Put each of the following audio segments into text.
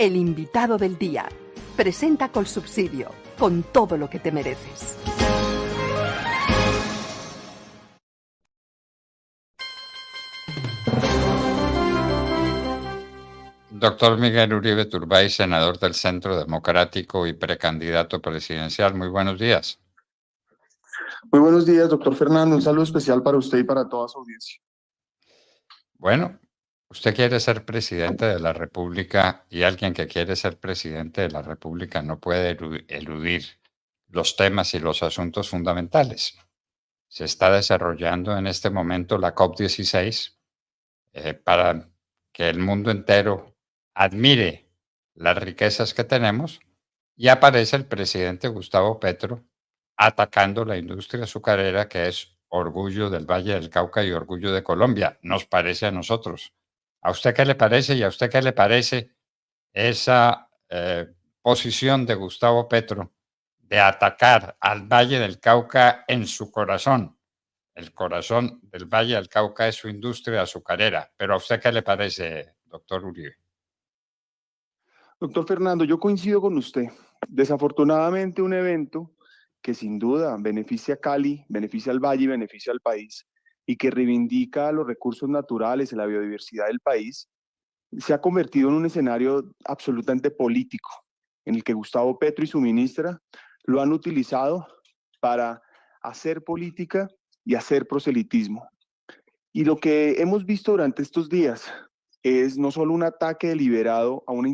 El invitado del día. Presenta Colsubsidio, con todo lo que te mereces. Doctor Miguel Uribe Turbay, senador del Centro Democrático y precandidato presidencial. Muy buenos días. Muy buenos días, doctor Fernando. Un saludo especial para usted y para toda su audiencia. Bueno, usted quiere ser presidente de la República y alguien que quiere ser presidente de la República no puede eludir los temas y los asuntos fundamentales. Se está desarrollando en este momento la COP16 para que el mundo entero admire las riquezas que tenemos y aparece el presidente Gustavo Petro atacando la industria azucarera que es orgullo del Valle del Cauca y orgullo de Colombia, nos parece a nosotros. ¿A usted qué le parece y a usted qué le parece esa posición de Gustavo Petro de atacar al Valle del Cauca en su corazón? El corazón del Valle del Cauca es su industria azucarera. ¿Pero a usted qué le parece, doctor Uribe? Doctor Fernando, yo coincido con usted. Desafortunadamente, un evento que sin duda beneficia a Cali, beneficia al Valle y beneficia al país, y que reivindica los recursos naturales y la biodiversidad del país, se ha convertido en un escenario absolutamente político, en el que Gustavo Petro y su ministra lo han utilizado para hacer política y hacer proselitismo. Y lo que hemos visto durante estos días es no solo un ataque deliberado a una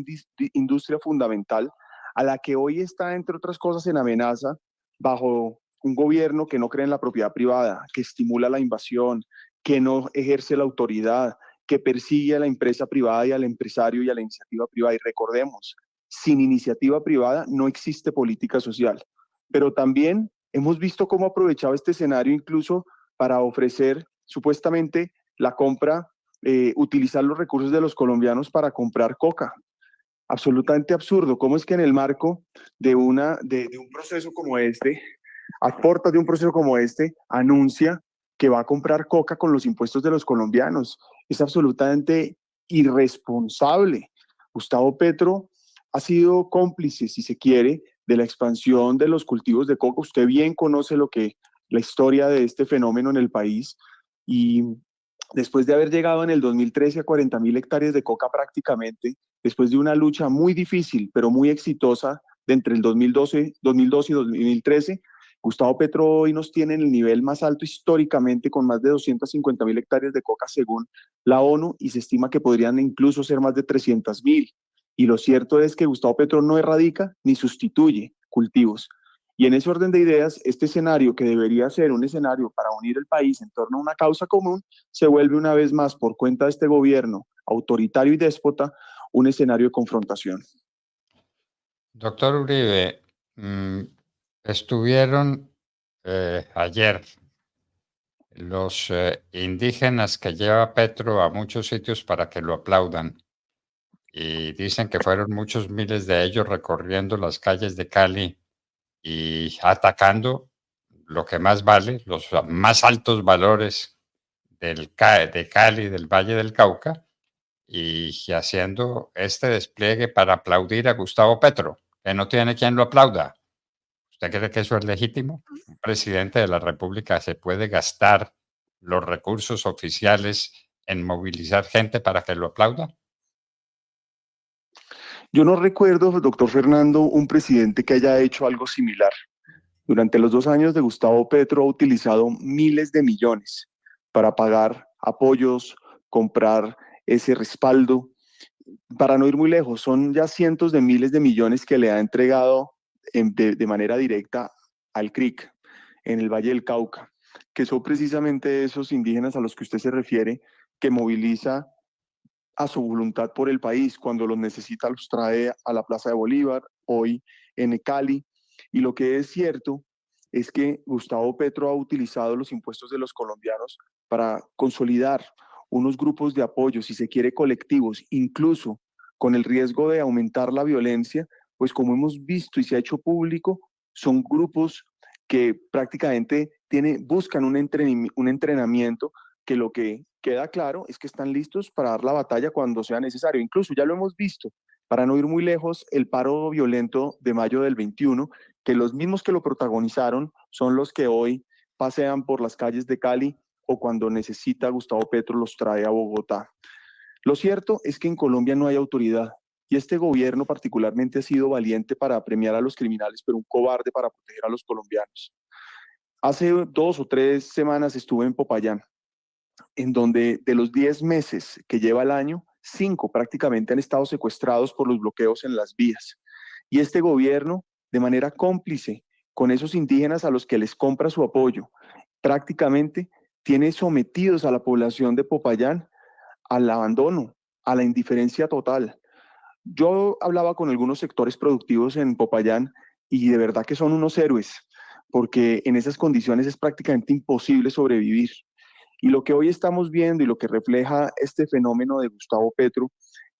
industria fundamental, a la que hoy está, entre otras cosas, en amenaza bajo un gobierno que no cree en la propiedad privada, que estimula la invasión, que no ejerce la autoridad, que persigue a la empresa privada y al empresario y a la iniciativa privada. Y recordemos, sin iniciativa privada no existe política social. Pero también hemos visto cómo ha aprovechado este escenario incluso para ofrecer supuestamente la compra, utilizar los recursos de los colombianos para comprar coca. Absolutamente absurdo. ¿Cómo es que en el marco de un proceso como este, a puertas de un proceso como este, anuncia que va a comprar coca con los impuestos de los colombianos? Es absolutamente irresponsable. Gustavo Petro ha sido cómplice, si se quiere, de la expansión de los cultivos de coca. Usted bien conoce la historia de este fenómeno en el país, y después de haber llegado en el 2013 a 40.000 hectáreas de coca prácticamente, después de una lucha muy difícil, pero muy exitosa, de entre el 2012 y 2013, Gustavo Petro hoy nos tiene en el nivel más alto históricamente, con más de 250.000 hectáreas de coca según la ONU, y se estima que podrían incluso ser más de 300.000. Y lo cierto es que Gustavo Petro no erradica ni sustituye cultivos. Y en ese orden de ideas, este escenario, que debería ser un escenario para unir el país en torno a una causa común, se vuelve una vez más, por cuenta de este gobierno autoritario y déspota, un escenario de confrontación. Doctor Uribe, estuvieron ayer los indígenas que lleva Petro a muchos sitios para que lo aplaudan y dicen que fueron muchos miles de ellos recorriendo las calles de Cali y atacando lo que más vale, los más altos valores de Cali, del Valle del Cauca, y haciendo este despliegue para aplaudir a Gustavo Petro, que no tiene quien lo aplauda. ¿Usted cree que eso es legítimo? ¿Un presidente de la República se puede gastar los recursos oficiales en movilizar gente para que lo aplauda? Yo no recuerdo, doctor Fernando, un presidente que haya hecho algo similar. Durante los 2 años de Gustavo Petro ha utilizado miles de millones para pagar apoyos, comprar ese respaldo. Para no ir muy lejos, son ya cientos de miles de millones que le ha entregado de manera directa al CRIC en el Valle del Cauca, que son precisamente esos indígenas a los que usted se refiere, que moviliza a su voluntad por el país. Cuando los necesita, los trae a la Plaza de Bolívar, hoy en Cali. Y lo que es cierto es que Gustavo Petro ha utilizado los impuestos de los colombianos para consolidar unos grupos de apoyo, si se quiere, colectivos, incluso con el riesgo de aumentar la violencia, pues como hemos visto y se ha hecho público, son grupos que prácticamente buscan un entrenamiento, que lo que queda claro es que están listos para dar la batalla cuando sea necesario. Incluso ya lo hemos visto Para no ir muy lejos, el paro violento de mayo del 21, que los mismos que lo protagonizaron son los que hoy pasean por las calles de Cali o cuando necesita Gustavo Petro los trae a Bogotá. Lo cierto es que en Colombia no hay autoridad y este gobierno particularmente ha sido valiente para premiar a los criminales, pero un cobarde para proteger a los colombianos. Hace 2 o 3 semanas estuve en Popayán, en donde de los 10 meses que lleva el año, 5 prácticamente han estado secuestrados por los bloqueos en las vías. Y este gobierno, de manera cómplice con esos indígenas a los que les compra su apoyo, prácticamente tiene sometidos a la población de Popayán al abandono, a la indiferencia total. Yo hablaba con algunos sectores productivos en Popayán y de verdad que son unos héroes, porque en esas condiciones es prácticamente imposible sobrevivir. Y lo que hoy estamos viendo y lo que refleja este fenómeno de Gustavo Petro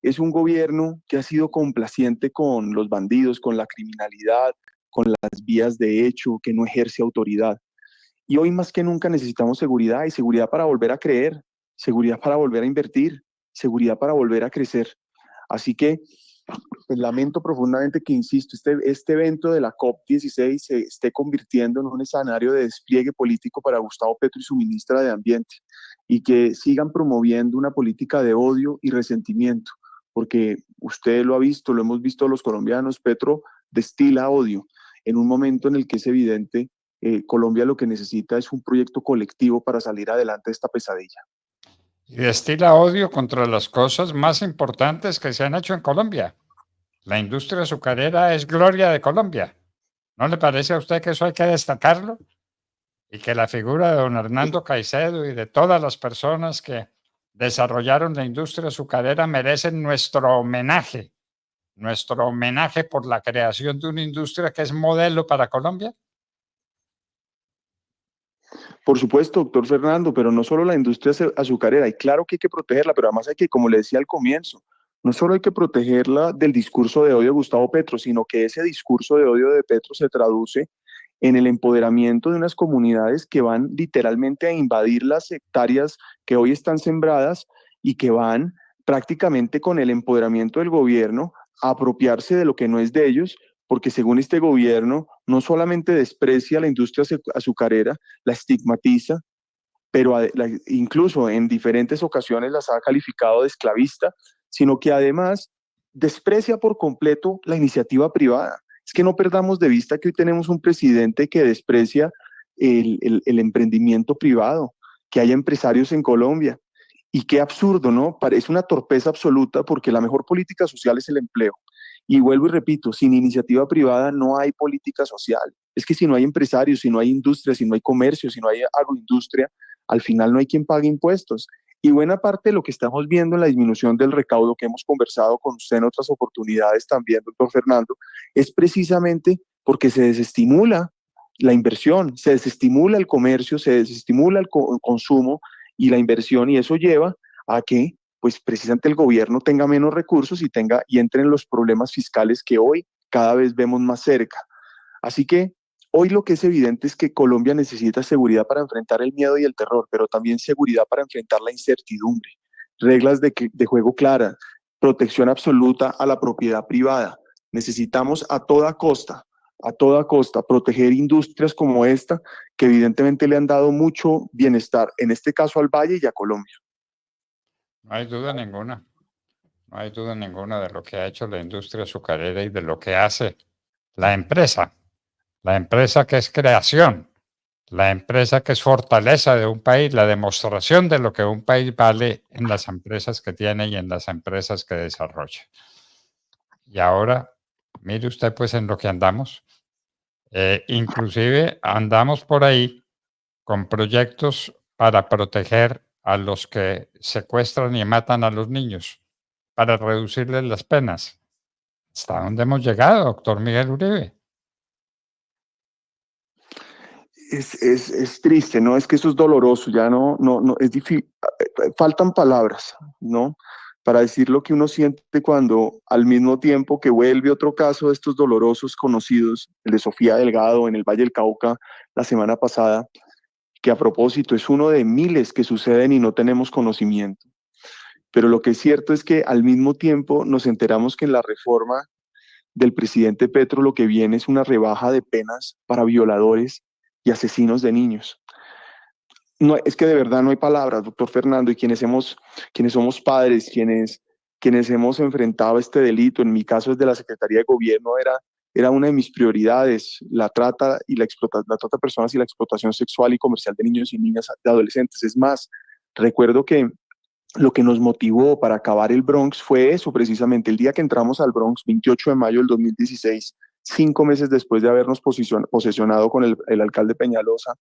es un gobierno que ha sido complaciente con los bandidos, con la criminalidad, con las vías de hecho, que no ejerce autoridad. Y hoy más que nunca necesitamos seguridad y seguridad para volver a creer, seguridad para volver a invertir, seguridad para volver a crecer. Así que pues, lamento profundamente que, insisto, este evento de la COP16 se esté convirtiendo en un escenario de despliegue político para Gustavo Petro y su ministra de Ambiente y que sigan promoviendo una política de odio y resentimiento, porque usted lo ha visto, lo hemos visto los colombianos, Petro destila odio en un momento en el que es evidente Colombia lo que necesita es un proyecto colectivo para salir adelante de esta pesadilla. Y destila odio contra las cosas más importantes que se han hecho en Colombia. La industria azucarera es gloria de Colombia. ¿No le parece a usted que eso hay que destacarlo? Y que la figura de don Hernando Caicedo y de todas las personas que desarrollaron la industria azucarera merecen nuestro homenaje por la creación de una industria que es modelo para Colombia. Por supuesto, doctor Fernando, pero no solo la industria azucarera, y claro que hay que protegerla, pero además hay que, como le decía al comienzo, no solo hay que protegerla del discurso de odio de Gustavo Petro, sino que ese discurso de odio de Petro se traduce en el empoderamiento de unas comunidades que van literalmente a invadir las hectáreas que hoy están sembradas y que van prácticamente con el empoderamiento del gobierno a apropiarse de lo que no es de ellos, porque según este gobierno no solamente desprecia la industria azucarera, la estigmatiza, pero incluso en diferentes ocasiones las ha calificado de esclavista, sino que además desprecia por completo la iniciativa privada. Es que no perdamos de vista que hoy tenemos un presidente que desprecia el emprendimiento privado, que haya empresarios en Colombia. Y qué absurdo, ¿no? Parece una torpeza absoluta porque la mejor política social es el empleo. Y vuelvo y repito, sin iniciativa privada no hay política social. Es que si no hay empresarios, si no hay industria, si no hay comercio, si no hay agroindustria, al final no hay quien pague impuestos. Y buena parte de lo que estamos viendo en la disminución del recaudo que hemos conversado con usted en otras oportunidades también, doctor Fernando, es precisamente porque se desestimula la inversión, se desestimula el comercio, se desestimula el consumo y la inversión, y eso lleva a que pues precisamente el gobierno tenga menos recursos y entren los problemas fiscales que hoy cada vez vemos más cerca. Así que hoy lo que es evidente es que Colombia necesita seguridad para enfrentar el miedo y el terror, pero también seguridad para enfrentar la incertidumbre, reglas de juego claras, protección absoluta a la propiedad privada. Necesitamos a toda costa, proteger industrias como esta, que evidentemente le han dado mucho bienestar, en este caso al Valle y a Colombia. No hay duda ninguna, no hay duda ninguna de lo que ha hecho la industria azucarera y de lo que hace la empresa que es creación, la empresa que es fortaleza de un país, la demostración de lo que un país vale en las empresas que tiene y en las empresas que desarrolla. Y ahora, mire usted pues en lo que andamos. Inclusive andamos por ahí con proyectos para proteger a los que secuestran y matan a los niños, para reducirles las penas. ¿Hasta dónde hemos llegado, doctor Miguel Uribe? Es triste, ¿no? Es que eso es doloroso, ya no, es difícil, faltan palabras, ¿no? Para decir lo que uno siente cuando al mismo tiempo que vuelve otro caso de estos dolorosos conocidos, el de Sofía Delgado en el Valle del Cauca la semana pasada, que a propósito es uno de miles que suceden y no tenemos conocimiento. Pero lo que es cierto es que al mismo tiempo nos enteramos que en la reforma del presidente Petro lo que viene es una rebaja de penas para violadores y asesinos de niños. No, es que de verdad no hay palabras, doctor Fernando, y quienes somos padres, quienes hemos enfrentado este delito, en mi caso desde la Secretaría de Gobierno, era una de mis prioridades, la trata la trata de personas y la explotación sexual y comercial de niños y niñas, de adolescentes. Es más, recuerdo que lo que nos motivó para acabar el Bronx fue eso, precisamente el día que entramos al Bronx, 28 de mayo del 2016, 5 meses después de habernos posesionado con el alcalde Peñalosa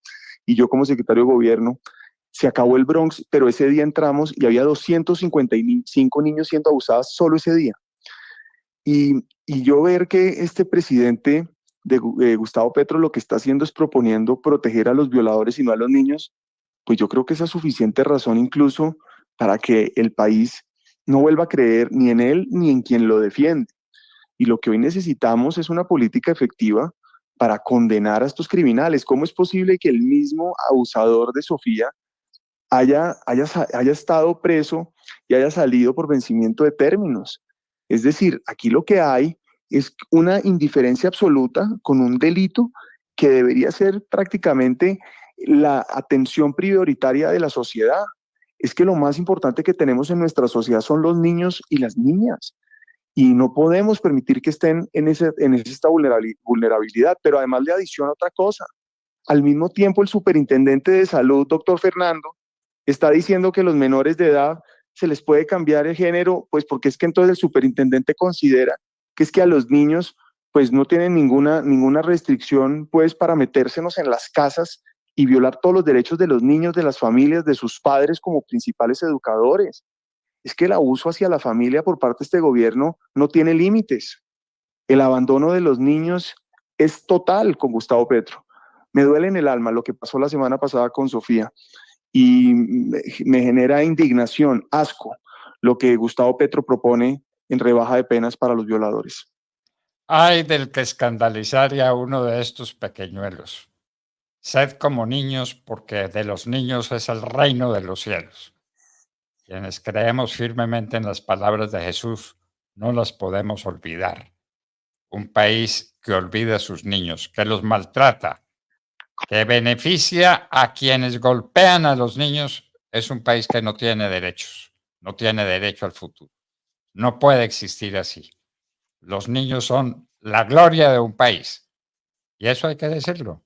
y yo como secretario de gobierno. Se acabó el Bronx, pero ese día entramos y había 255 niños siendo abusados solo ese día. Y yo ver que este presidente Gustavo Petro lo que está haciendo es proponiendo proteger a los violadores y no a los niños, pues yo creo que esa es suficiente razón incluso para que el país no vuelva a creer ni en él ni en quien lo defiende. Y lo que hoy necesitamos es una política efectiva para condenar a estos criminales. ¿Cómo es posible que el mismo abusador de Sofía haya estado preso y haya salido por vencimiento de términos? Es decir, aquí lo que hay es una indiferencia absoluta con un delito que debería ser prácticamente la atención prioritaria de la sociedad. Es que lo más importante que tenemos en nuestra sociedad son los niños y las niñas y no podemos permitir que estén en esta vulnerabilidad, pero además le adiciona otra cosa. Al mismo tiempo, el superintendente de salud, doctor Fernando, está diciendo que los menores de edad se les puede cambiar el género, pues porque es que entonces el superintendente considera que es que a los niños pues no tienen ninguna restricción pues para metérsenos en las casas y violar todos los derechos de los niños, de las familias, de sus padres como principales educadores. Es que el abuso hacia la familia por parte de este gobierno no tiene límites. El abandono de los niños es total con Gustavo Petro. Me duele en el alma lo que pasó la semana pasada con Sofía y me genera indignación, asco, lo que Gustavo Petro propone en rebaja de penas para los violadores. Ay del que escandalizare a uno de estos pequeñuelos. Sed como niños, porque de los niños es el reino de los cielos. Quienes creemos firmemente en las palabras de Jesús, no las podemos olvidar. Un país que olvida a sus niños, que los maltrata, que beneficia a quienes golpean a los niños, es un país que no tiene derechos, no tiene derecho al futuro. No puede existir así. Los niños son la gloria de un país y eso hay que decirlo.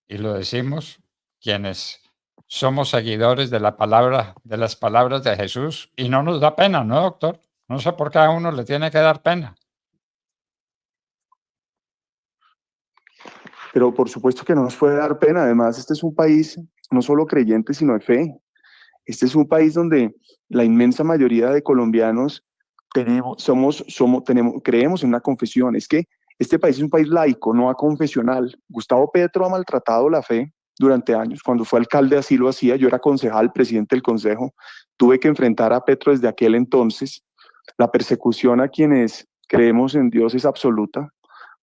Y lo decimos quienes somos seguidores de la palabra, de las palabras de Jesús y no nos da pena, ¿no, doctor? No sé por qué a uno le tiene que dar pena. Pero por supuesto que no nos puede dar pena. Además, este es un país no solo creyente, sino de fe. Este es un país donde la inmensa mayoría de colombianos creemos en una confesión. Es que este país es un país laico, no aconfesional. Gustavo Petro ha maltratado la fe durante años. Cuando fue alcalde así lo hacía. Yo era concejal, presidente del consejo. Tuve que enfrentar a Petro desde aquel entonces. La persecución a quienes creemos en Dios es absoluta,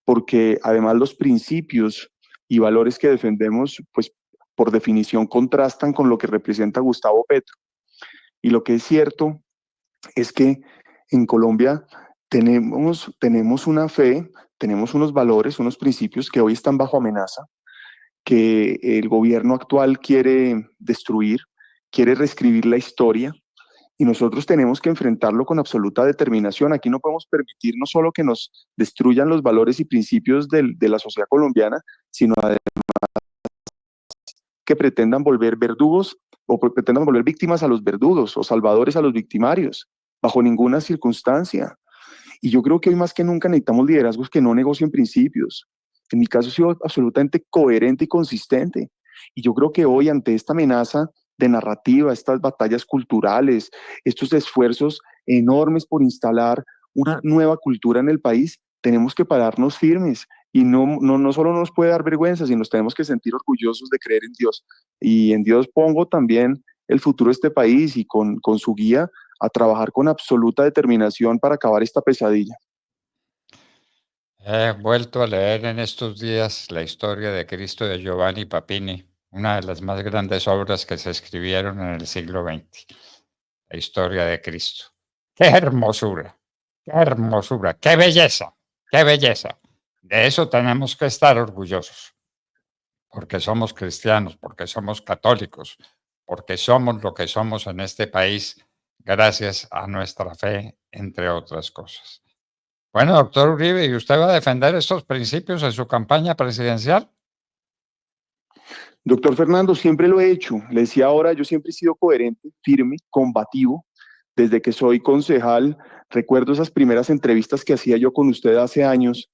porque además los principios y valores que defendemos, pues por definición contrastan con lo que representa Gustavo Petro. Y lo que es cierto es que en Colombia tenemos una fe, tenemos unos valores, unos principios que hoy están bajo amenaza, que el gobierno actual quiere destruir, quiere reescribir la historia, y nosotros tenemos que enfrentarlo con absoluta determinación. Aquí no podemos permitir no solo que nos destruyan los valores y principios de la sociedad colombiana, sino además que pretendan volver verdugos o pretendan volver víctimas a los verdugos o salvadores a los victimarios, bajo ninguna circunstancia. Y yo creo que hoy más que nunca necesitamos liderazgos que no negocien principios. En mi caso he sido absolutamente coherente y consistente. Y yo creo que hoy ante esta amenaza de narrativa, estas batallas culturales, estos esfuerzos enormes por instalar una nueva cultura en el país, tenemos que pararnos firmes y no solo nos puede dar vergüenza, sino nos tenemos que sentir orgullosos de creer en Dios. Y en Dios pongo también el futuro de este país y con su guía a trabajar con absoluta determinación para acabar esta pesadilla. He vuelto a leer en estos días la historia de Cristo de Giovanni Papini, una de las más grandes obras que se escribieron en el siglo XX. la historia de Cristo. ¡Qué hermosura! ¡Qué hermosura! ¡Qué belleza! ¡Qué belleza! De eso tenemos que estar orgullosos, porque somos cristianos, porque somos católicos, porque somos lo que somos en este país gracias a nuestra fe, entre otras cosas. Bueno, doctor Uribe, ¿y usted va a defender estos principios en su campaña presidencial? Doctor Fernando, siempre lo he hecho. Le decía ahora, yo siempre he sido coherente, firme, combativo. Desde que soy concejal, recuerdo esas primeras entrevistas que hacía yo con usted hace años,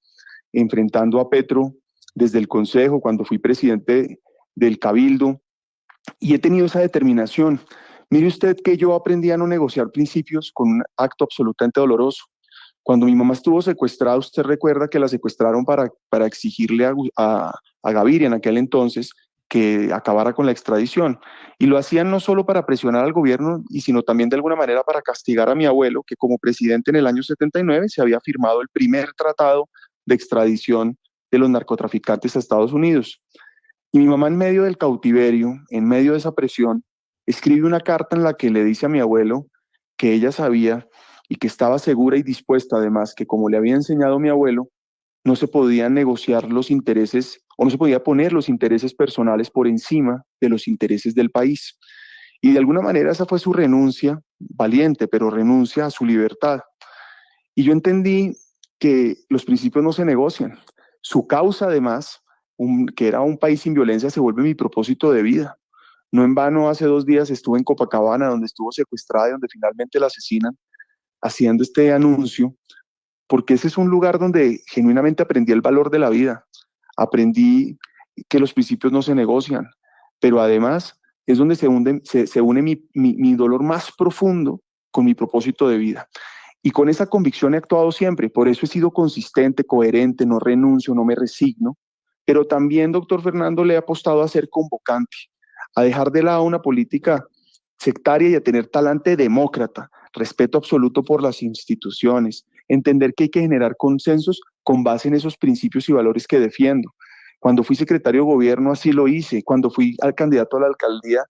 enfrentando a Petro desde el Consejo, cuando fui presidente del Cabildo, y he tenido esa determinación. Mire usted que yo aprendí a no negociar principios con un acto absolutamente doloroso. Cuando mi mamá estuvo secuestrada, usted recuerda que la secuestraron para exigirle a Gaviria en aquel entonces que acabara con la extradición. Y lo hacían no solo para presionar al gobierno, sino también de alguna manera para castigar a mi abuelo, que como presidente en el año 79 se había firmado el primer tratado de extradición de los narcotraficantes a Estados Unidos. Y mi mamá en medio del cautiverio, en medio de esa presión, escribe una carta en la que le dice a mi abuelo que ella sabía y que estaba segura y dispuesta además que como le había enseñado mi abuelo, no se podían negociar los intereses o no se podía poner los intereses personales por encima de los intereses del país. Y de alguna manera esa fue su renuncia, valiente, pero renuncia a su libertad. Y yo entendí que los principios no se negocian. Su causa además, que era un país sin violencia, se vuelve mi propósito de vida. No en vano, hace 2 días estuve en Copacabana, donde estuvo secuestrada y donde finalmente la asesinan, haciendo este anuncio, porque ese es un lugar donde genuinamente aprendí el valor de la vida, aprendí que los principios no se negocian, pero además es donde se une mi dolor más profundo con mi propósito de vida. Y con esa convicción he actuado siempre, por eso he sido consistente, coherente, no renuncio, no me resigno, pero también, doctor Fernando, le he apostado a ser convocante, a dejar de lado una política sectaria y a tener talante demócrata, respeto absoluto por las instituciones, entender que hay que generar consensos con base en esos principios y valores que defiendo. Cuando fui secretario de gobierno así lo hice, cuando fui al candidato a la alcaldía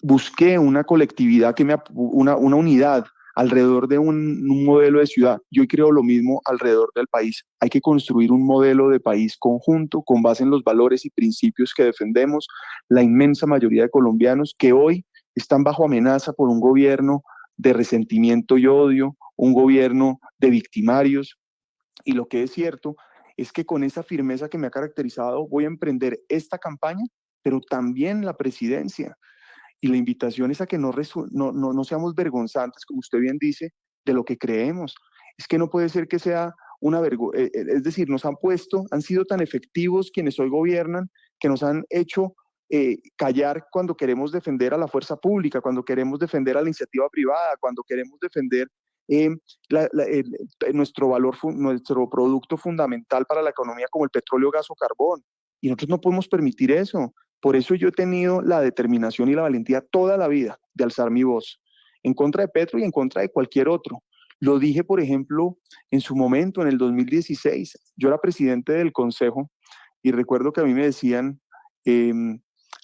busqué una colectividad, una unidad alrededor de un modelo de ciudad. Yo creo lo mismo alrededor del país. Hay que construir un modelo de país conjunto con base en los valores y principios que defendemos la inmensa mayoría de colombianos que hoy están bajo amenaza por un gobierno de resentimiento y odio, un gobierno de victimarios. Y lo que es cierto es que con esa firmeza que me ha caracterizado voy a emprender esta campaña, pero también la presidencia. Y la invitación es a que no seamos vergonzantes, como usted bien dice, de lo que creemos. Es que no puede ser que sea una vergüenza, es decir, han sido tan efectivos quienes hoy gobiernan, que nos han hecho callar cuando queremos defender a la fuerza pública, cuando queremos defender a la iniciativa privada, cuando queremos defender eh, nuestro producto fundamental para la economía como el petróleo, gas o carbón. Y nosotros no podemos permitir eso. Por eso yo he tenido la determinación y la valentía toda la vida de alzar mi voz en contra de Petro y en contra de cualquier otro. Lo dije, por ejemplo, en su momento, en el 2016. Yo era presidente del Consejo y recuerdo que a mí me decían, en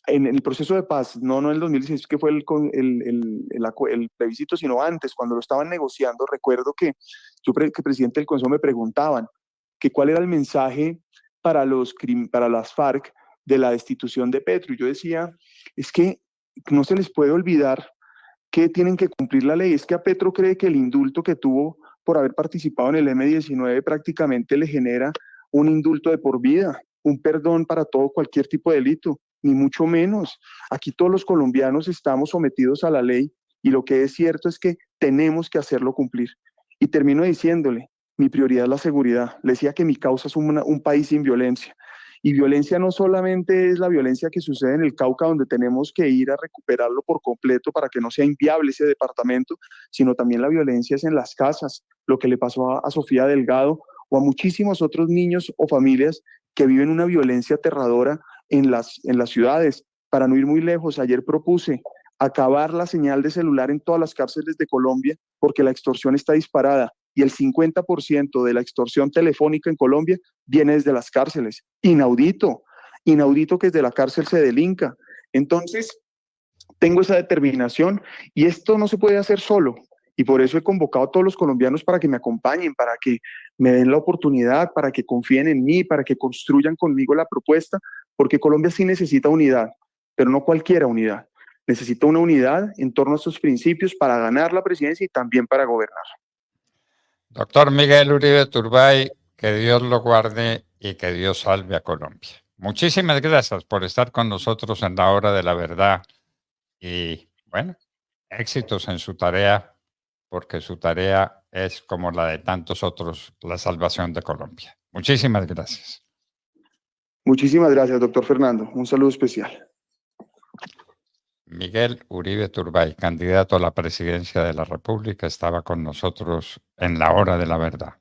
el proceso de paz, no en el 2016, que fue el plebiscito, sino antes, cuando lo estaban negociando, recuerdo que que presidente del Consejo me preguntaban que cuál era el mensaje para las FARC de la destitución de Petro. Y yo decía, es que no se les puede olvidar que tienen que cumplir la ley. Es que a Petro cree que el indulto que tuvo por haber participado en el M-19 prácticamente le genera un indulto de por vida, un perdón para cualquier tipo de delito, ni mucho menos. Aquí todos los colombianos estamos sometidos a la ley y lo que es cierto es que tenemos que hacerlo cumplir. Y termino diciéndole, mi prioridad es la seguridad. Le decía que mi causa es un país sin violencia. Y violencia no solamente es la violencia que sucede en el Cauca, donde tenemos que ir a recuperarlo por completo para que no sea inviable ese departamento, sino también la violencia es en las casas, lo que le pasó a Sofía Delgado o a muchísimos otros niños o familias que viven una violencia aterradora en las ciudades. Para no ir muy lejos, ayer propuse acabar la señal de celular en todas las cárceles de Colombia porque la extorsión está disparada y el 50% de la extorsión telefónica en Colombia viene desde las cárceles. Inaudito que desde la cárcel se delinca. Entonces, tengo esa determinación y esto no se puede hacer solo. Y por eso he convocado a todos los colombianos para que me acompañen, para que me den la oportunidad, para que confíen en mí, para que construyan conmigo la propuesta, porque Colombia sí necesita unidad, pero no cualquiera unidad. Necesita una unidad en torno a estos principios para ganar la presidencia y también para gobernar. Doctor Miguel Uribe Turbay, que Dios lo guarde y que Dios salve a Colombia. Muchísimas gracias por estar con nosotros en la hora de la verdad y, bueno, éxitos en su tarea, porque su tarea es como la de tantos otros, la salvación de Colombia. Muchísimas gracias. Muchísimas gracias, doctor Fernando. Un saludo especial. Miguel Uribe Turbay, candidato a la presidencia de la República, estaba con nosotros en la hora de la verdad.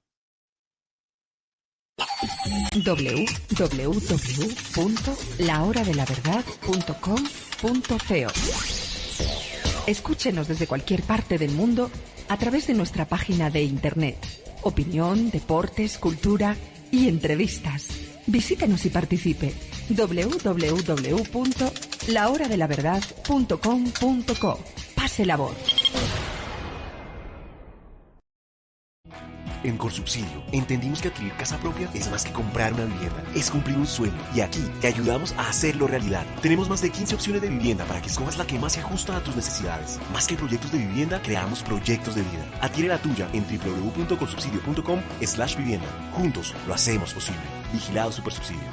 www.lahoradelaverdad.com.co. Escúchenos desde cualquier parte del mundo a través de nuestra página de internet. Opinión, deportes, cultura y entrevistas. Visítenos y participe. www.lahoradelaverdad.com.co. Pase la voz. En Colsubsidio entendimos que adquirir casa propia es más que comprar una vivienda, es cumplir un sueño, y aquí te ayudamos a hacerlo realidad. Tenemos más de 15 opciones de vivienda para que escojas la que más se ajusta a tus necesidades. Más que proyectos de vivienda, creamos proyectos de vida. Adquiere la tuya en www.colsubsidio.com/vivienda. Juntos lo hacemos posible. Vigilado Supersubsidio.